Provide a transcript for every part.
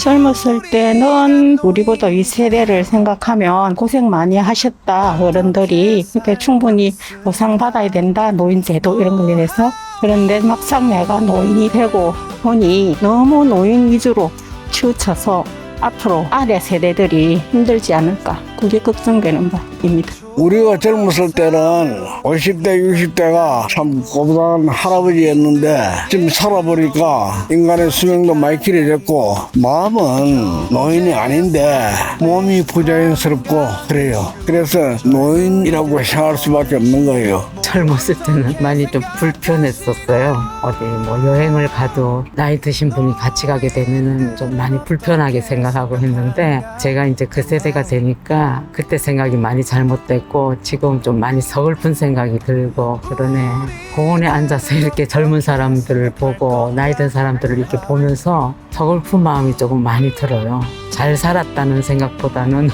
젊었을 때는 우리보다 윗세대를 생각하면 고생 많이 하셨다 어른들이 이렇게 충분히 보상받아야 된다 노인제도 이런 거에 대해서. 그런데 막상 내가 노인이 되고 보니 너무 노인 위주로 치우쳐서 앞으로 아래 세대들이 힘들지 않을까, 그게 걱정되는 바입니다. 우리가 젊었을 때는 50대, 60대가 참 고단한 할아버지였는데 지금 살아보니까 인간의 수명도 많이 길어졌고 마음은 노인이 아닌데 몸이 부자연스럽고 그래요. 그래서 노인이라고 생각할 수밖에 없는 거예요. 젊었을 때는 많이 좀 불편했었어요. 어디 뭐 여행을 가도 나이 드신 분이 같이 가게 되면은 좀 많이 불편하게 생각하고 했는데, 제가 이제 그 세대가 되니까 그때 생각이 많이 잘못됐고 지금 좀 많이 서글픈 생각이 들고 그러네. 공원에 앉아서 이렇게 젊은 사람들을 보고 나이 든 사람들을 이렇게 보면서 서글픈 마음이 조금 많이 들어요. 잘 살았다는 생각보다는.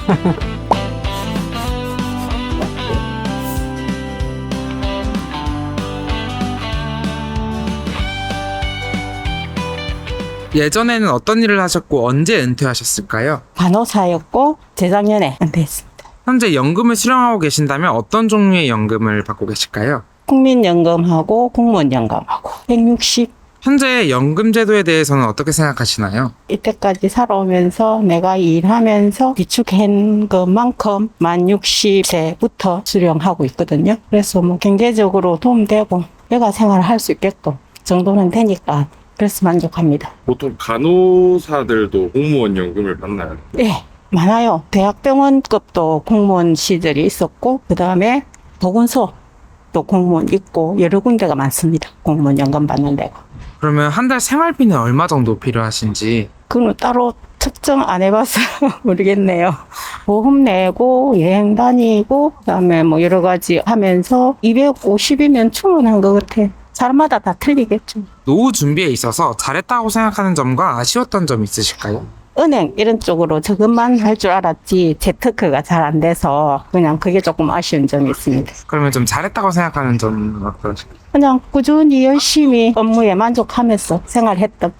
예전에는 어떤 일을 하셨고 언제 은퇴하셨을까요? 간호사였고 재작년에 은퇴했습니다. 현재 연금을 수령하고 계신다면 어떤 종류의 연금을 받고 계실까요? 국민연금하고 공무원연금하고 160. 현재 연금 제도에 대해서는 어떻게 생각하시나요? 이때까지 살아오면서 내가 일하면서 비축한 것만큼 만 60세부터 수령하고 있거든요. 그래서 뭐 경제적으로 도움되고 여가 생활을 할 수 있게끔 정도는 되니까 그래서 만족합니다. 보통 간호사들도 공무원 연금을 받나요? 네, 많아요. 대학병원급도 공무원 시절이 있었고 그 다음에 보건소 또 공무원 있고 여러 군데가 많습니다. 공무원 연금 받는 데가. 그러면 한 달 생활비는 얼마 정도 필요하신지? 그건 따로 측정 안 해봐서 모르겠네요. 보험 내고 여행 다니고 그다음에 뭐 여러 가지 하면서 250이면 충분한 것 같아. 사람마다 다 틀리겠죠. 노후 준비에 있어서 잘했다고 생각하는 점과 아쉬웠던 점 있으실까요? 은행 이런 쪽으로 저것만 할 줄 알았지 재테크가 잘 안 돼서 그냥 그게 조금 아쉬운 점이 있습니다. 그러면 좀 잘했다고 생각하는 점은 어떠실까요? 그냥 꾸준히 열심히 업무에 만족하면서 생활했던.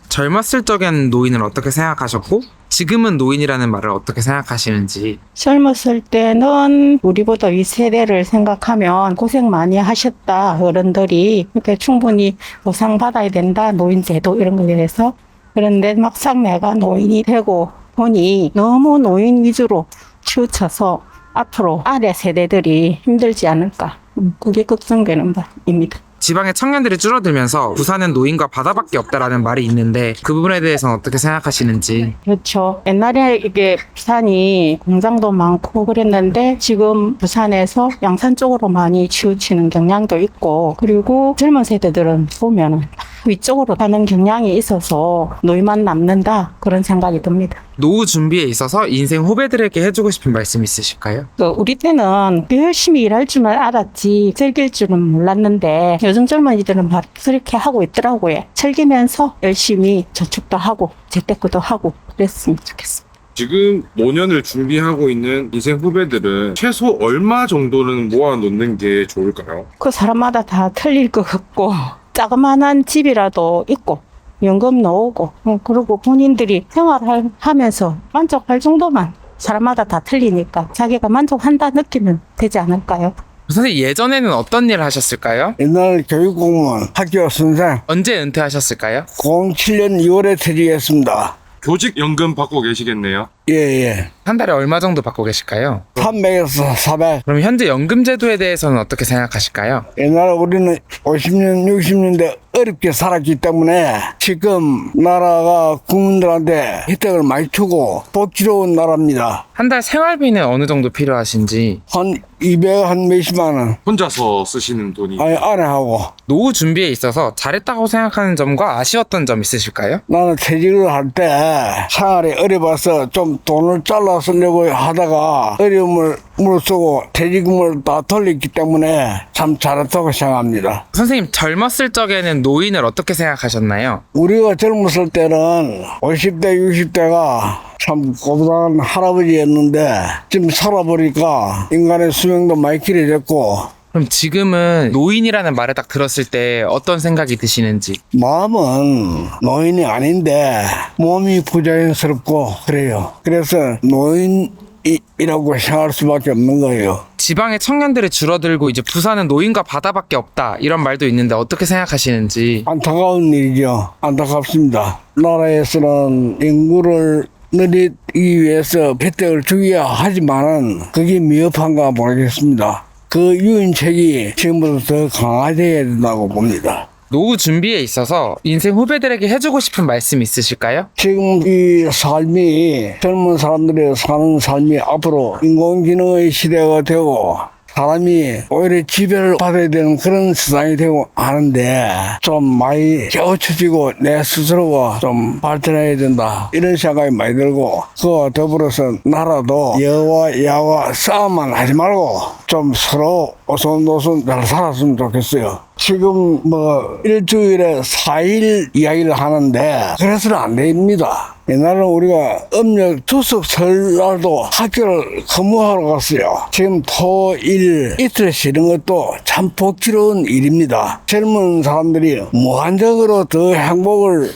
젊었을 적엔 노인을 어떻게 생각하셨고 지금은 노인이라는 말을 어떻게 생각하시는지. 젊었을 때는 우리보다 윗세대를 생각하면 고생 많이 하셨다 어른들이 이렇게 충분히 보상받아야 된다 노인제도 이런 거에 대해서. 그런데 막상 내가 노인이 되고 보니 너무 노인 위주로 치우쳐서 앞으로 아래 세대들이 힘들지 않을까, 그게 걱정되는 바입니다. 지방의 청년들이 줄어들면서 부산은 노인과 바다밖에 없다라는 말이 있는데 그 부분에 대해서는 어떻게 생각하시는지. 그렇죠. 옛날에 이게 부산이 공장도 많고 그랬는데 지금 부산에서 양산 쪽으로 많이 치우치는 경향도 있고, 그리고 젊은 세대들은 보면은 위쪽으로 가는 경향이 있어서 노인만 남는다 그런 생각이 듭니다. 노후 준비에 있어서 인생 후배들에게 해주고 싶은 말씀 있으실까요? 우리 때는 열심히 일할 줄만 알았지 즐길 줄은 몰랐는데 요즘 젊은이들은 막 그렇게 하고 있더라고요. 즐기면서 열심히 저축도 하고 재테크도 하고 그랬으면 좋겠습니다. 지금 노년을 준비하고 있는 인생 후배들은 최소 얼마 정도는 모아놓는 게 좋을까요? 그 사람마다 다 틀릴 것 같고, 자그마한 집이라도 있고 연금 넣고 그리고 본인들이 생활하면서 만족할 정도만, 사람마다 다 틀리니까 자기가 만족한다 느끼면 되지 않을까요? 선생님, 예전에는 어떤 일을 하셨을까요? 옛날 교육공무원 학교 선생 언제 은퇴하셨을까요? 07년 2월에 퇴직했습니다. 교직 연금 받고 계시겠네요. 예예. 한 달에 얼마 정도 받고 계실까요? 300에서 400. 그럼 현재 연금 제도에 대해서는 어떻게 생각하실까요? 옛날에 우리는 50년 60년대 어렵게 살았기 때문에 지금 나라가 국민들한테 혜택을 많이 주고 복지로운 나라입니다. 한 달 생활비는 어느 정도 필요하신지. 한 200, 한 몇십만 원. 혼자서 쓰시는 돈이 아니 아내하고. 노후 준비에 있어서 잘했다고 생각하는 점과 아쉬웠던 점 있으실까요? 나는 퇴직을 할 때 생활이 어려워서 좀 돈을 잘라 쓰려고 하다가 어려움을 무릅쓰고 퇴직금을 다 돌렸기 때문에 참 잘했다고 생각합니다. 선생님, 젊었을 적에는 노인을 어떻게 생각하셨나요? 우리가 젊었을 때는 50대, 60대가 참 고단한 할아버지였는데 지금 살아보니까 인간의 수명도 많이 길어졌고 그럼 지금은 노인이라는 말을 딱 들었을 때 어떤 생각이 드시는지? 마음은 노인이 아닌데 몸이 부자연스럽고 그래요. 그래서 노인이라고 생각할 수밖에 없는 거예요. 지방의 청년들이 줄어들고 이제 부산은 노인과 바다밖에 없다 이런 말도 있는데 어떻게 생각하시는지? 안타까운 일이죠. 안타깝습니다. 나라에서는 인구를 늘리기 위해서 혜택을 주기야 하지만은 그게 미흡한가 모르겠습니다. 그 유인책이 지금부터 더 강화되어야 된다고 봅니다. 노후 준비에 있어서 인생 후배들에게 해주고 싶은 말씀 있으실까요? 지금 이 삶이 젊은 사람들이 사는 삶이 앞으로 인공지능의 시대가 되고 사람이 오히려 지배를 받아야 되는 그런 세상이 되고 하는데 좀 많이 깨우쳐지고 내 스스로가 좀 발전해야 된다 이런 생각이 많이 들고 그와 더불어서 나라도 여와 야와 싸움만 하지 말고 좀 서로 오손도손 잘 살았으면 좋겠어요. 지금 뭐 일주일에 4일 이야기를 하는데 그래서는 안 됩니다. 옛날에 우리가 음력 추석 설날도 학교를 근무하러 갔어요. 지금 토, 일 이틀 쉬는 것도 참 복지로운 일입니다. 젊은 사람들이 무한적으로 더 행복을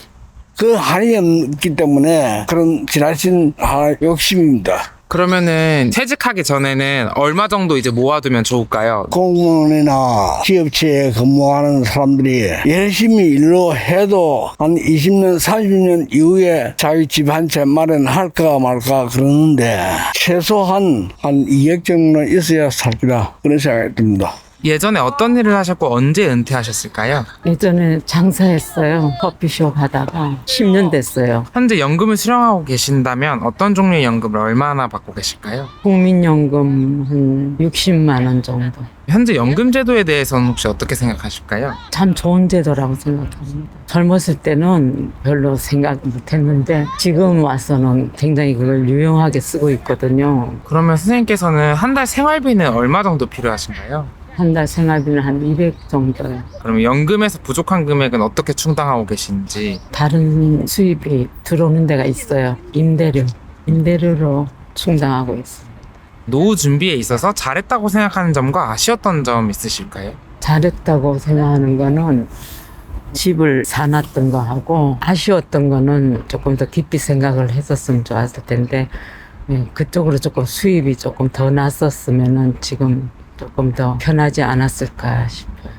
그 한이 없기 때문에 그런 지나친 욕심입니다. 그러면은 퇴직하기 전에는 얼마 정도 이제 모아두면 좋을까요? 공무원이나 기업체에 근무하는 사람들이 열심히 일로 해도 한 20년, 30년 이후에 자기 집 한 채 마련할까 말까 그러는데 최소한 한 2억 정도는 있어야 살 거다 그런 생각이 듭니다. 예전에 어떤 일을 하셨고 언제 은퇴하셨을까요? 예전에 장사했어요. 커피숍 하다가 10년 됐어요. 현재 연금을 수령하고 계신다면 어떤 종류의 연금을 얼마나 받고 계실까요? 국민연금 한 60만 원 정도. 현재 연금 제도에 대해서는 혹시 어떻게 생각하실까요? 참 좋은 제도라고 생각합니다. 젊었을 때는 별로 생각 못했는데 지금 와서는 굉장히 그걸 유용하게 쓰고 있거든요. 그러면 선생님께서는 한 달 생활비는 얼마 정도 필요하신가요? 한 달 생활비는 한 200 정도요. 그럼 연금에서 부족한 금액은 어떻게 충당하고 계신지? 다른 수입이 들어오는 데가 있어요. 임대료로 충당하고 있어요. 노후 준비에 있어서 잘했다고 생각하는 점과 아쉬웠던 점 있으실까요? 잘했다고 생각하는 거는 집을 사놨던 거 하고 아쉬웠던 거는 조금 더 깊이 생각을 했었으면 좋았을 텐데 그쪽으로 조금 수입이 조금 더 났었으면은 지금 조금 더 편하지 않았을까 싶어요.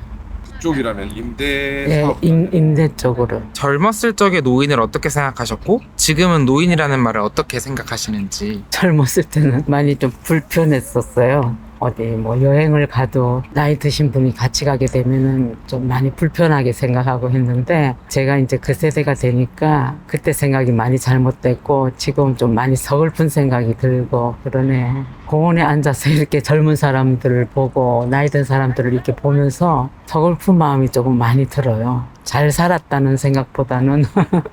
그쪽이라면 임대 네, 사업 임대 쪽으로. 젊었을 적에 노인을 어떻게 생각하셨고 지금은 노인이라는 말을 어떻게 생각하시는지? 젊었을 때는 많이 좀 불편했었어요. 어디 뭐 여행을 가도 나이 드신 분이 같이 가게 되면은 좀 많이 불편하게 생각하고 했는데 제가 이제 그 세대가 되니까 그때 생각이 많이 잘못됐고 지금 좀 많이 서글픈 생각이 들고 그러네. 공원에 앉아서 이렇게 젊은 사람들을 보고 나이 든 사람들을 이렇게 보면서 서글픈 마음이 조금 많이 들어요. 잘 살았다는 생각보다는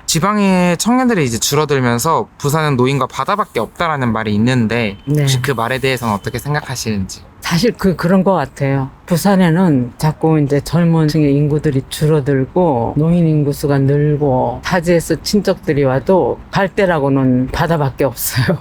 지방의 청년들이 이제 줄어들면서 부산은 노인과 바다밖에 없다라는 말이 있는데 네. 혹시 그 말에 대해서는 어떻게 생각하시는지? 사실 그런 것 같아요. 부산에는 자꾸 이제 젊은 층의 인구들이 줄어들고 노인 인구수가 늘고 타지에서 친척들이 와도 갈 데라고는 바다밖에 없어요.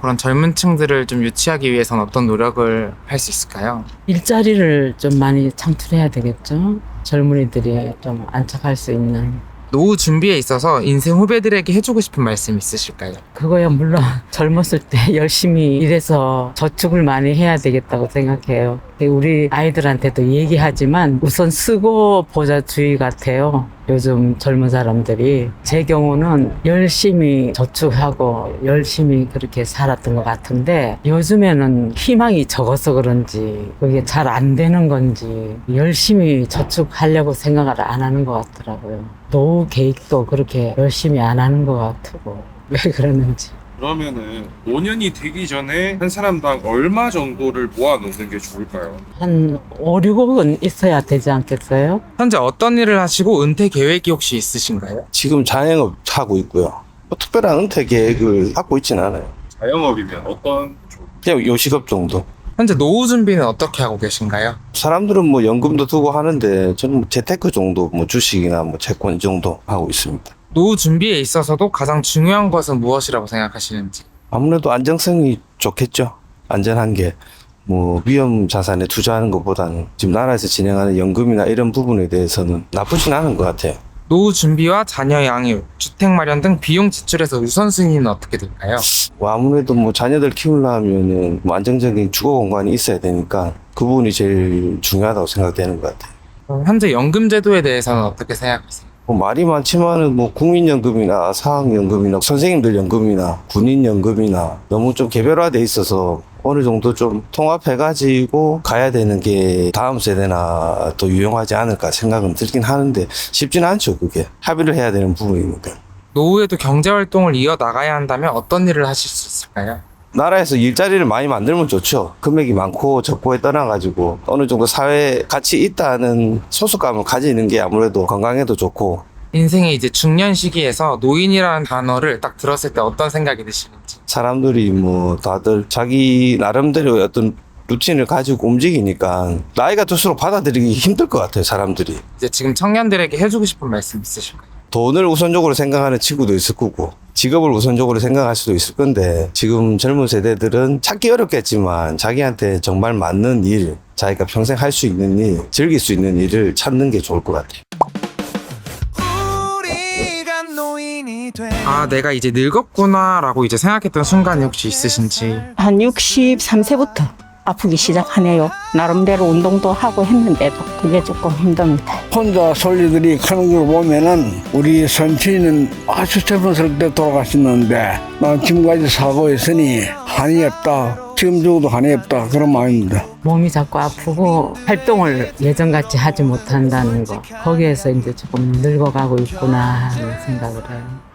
그런 젊은 층들을 좀 유치하기 위해서는 어떤 노력을 할 수 있을까요? 일자리를 좀 많이 창출해야 되겠죠. 젊은이들이 좀 안착할 수 있는. 노후 준비에 있어서 인생 후배들에게 해주고 싶은 말씀 있으실까요? 그거야 물론 젊었을 때 열심히 일해서 저축을 많이 해야 되겠다고 생각해요. 우리 아이들한테도 얘기하지만 우선 쓰고 보자주의 같아요. 요즘 젊은 사람들이. 제 경우는 열심히 저축하고 열심히 그렇게 살았던 것 같은데 요즘에는 희망이 적어서 그런지 그게 잘 안 되는 건지 열심히 저축하려고 생각을 안 하는 것 같더라고요. 노후 계획도 그렇게 열심히 안 하는 것 같고 왜 그러는지. 그러면은 5년이 되기 전에 한 사람당 얼마 정도를 모아놓는 게 좋을까요? 한 5, 6억은 있어야 되지 않겠어요? 현재 어떤 일을 하시고 은퇴 계획이 혹시 있으신가요? 지금 자영업 하고 있고요. 뭐 특별한 은퇴 계획을 갖고 있지는 않아요. 자영업이면 어떤 그냥 요식업 정도. 현재 노후 준비는 어떻게 하고 계신가요? 사람들은 뭐 연금도 두고 하는데 저는 뭐 재테크 정도, 뭐 주식이나 뭐 채권 이 정도 하고 있습니다. 노후 준비에 있어서도 가장 중요한 것은 무엇이라고 생각하시는지? 아무래도 안정성이 좋겠죠. 안전한 게 뭐 위험 자산에 투자하는 것보다는 지금 나라에서 진행하는 연금이나 이런 부분에 대해서는 나쁘진 않은 것 같아요. 노후 준비와 자녀 양육, 주택 마련 등 비용 지출에서 우선순위는 어떻게 될까요? 뭐 아무래도 뭐 자녀들 키우려면은 뭐 안정적인 주거 공간이 있어야 되니까 그 부분이 제일 중요하다고 생각되는 것 같아요. 현재 연금 제도에 대해서는 어떻게 생각하세요? 뭐 말이 많지만은 뭐 국민연금이나 사학연금이나 선생님들 연금이나 군인연금이나 너무 좀 개별화돼 있어서 어느 정도 좀 통합해가지고 가야 되는 게 다음 세대나 또 유용하지 않을까 생각은 들긴 하는데 쉽지는 않죠. 그게 합의를 해야 되는 부분이니까. 노후에도 경제활동을 이어나가야 한다면 어떤 일을 하실 수 있을까요? 나라에서 일자리를 많이 만들면 좋죠. 금액이 많고 적고에 떠나가지고 어느 정도 사회에 가치 있다는 소속감을 가지는 게 아무래도 건강에도 좋고. 인생의 이제 중년 시기에서 노인이라는 단어를 딱 들었을 때 어떤 생각이 드시는지. 사람들이 뭐 다들 자기 나름대로 어떤 루틴을 가지고 움직이니까 나이가 들수록 받아들이기 힘들 것 같아요, 사람들이. 이제 지금 청년들에게 해주고 싶은 말씀 있으실까요? 돈을 우선적으로 생각하는 친구도 있을 거고 직업을 우선적으로 생각할 수도 있을 건데 지금 젊은 세대들은 찾기 어렵겠지만 자기한테 정말 맞는 일, 자기가 평생 할 수 있는 일, 즐길 수 있는 일을 찾는 게 좋을 것 같아요. 아, 내가 이제 늙었구나 라고 이제 생각했던 순간이 혹시 있으신지. 한 63세부터 아프기 시작하네요. 나름대로 운동도 하고 했는데도 그게 조금 힘듭니다. 혼자 솔리들이 크는 걸 보면은 우리 선친은 아주 젊었을 때 돌아가셨는데 난 지금까지 살고 있으니 한이 없다. 지금 죽어도 한이 없다. 그런 마음입니다. 몸이 자꾸 아프고 활동을 예전같이 하지 못한다는 거 거기에서 이제 조금 늙어가고 있구나 하는 생각을 해요.